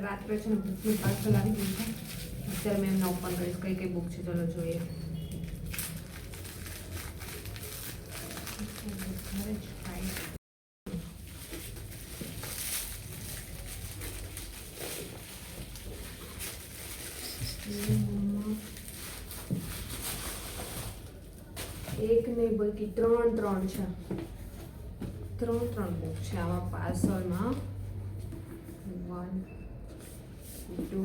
રાત્રે છે ને બુકનું પાર્સલ આવી ગયું છે. અત્યારે મેં એમને ઓપન કરીશ કઈ કઈ બુક છે. ચલો જોઈએ. એક નહીં બલ્કિ ત્રણ છે. ત્રણ બુક છે આમાં પાર્સલમાં. 1 2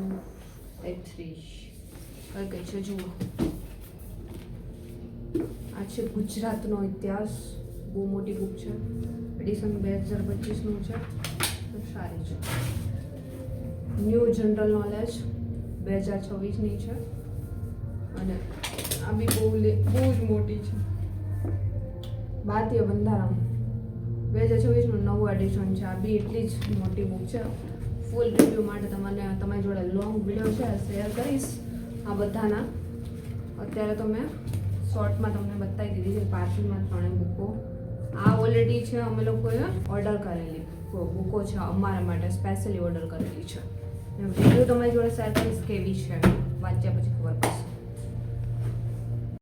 3 કઈ છે જુઓ. આ છે ગુજરાતનો ઇતિહાસ. બહુ મોટી બુક છે. એડિશન 2025નું છે. સારી છે. ન્યૂ જનરલ નોલેજ 2026ની છે. અને આ બી બહુ જ મોટી છે. ભારતીય બંધારણ 2026નું નવું એડિશન છે. આ બી એટલી જ મોટી બુક છે. ફૂલ રિવ્યૂ માટે તમારી જોડે લોંગ વિડીયો છે શેર કરીશ આ બધાના. અત્યારે તો મેં શોર્ટમાં તમને બતાવી દીધી છે. પાર્સલમાં 3 બુકો આ ઓલરેડી છે. અમે લોકોએ ઓર્ડર કરેલી બુકો છે. અમારા માટે સ્પેશિયલી ઓર્ડર કરેલી છે. રિવ્યૂ તમારી જોડે શેર કરીશ કેવી છે. વાંચ્યા પછી ખબર પડશે.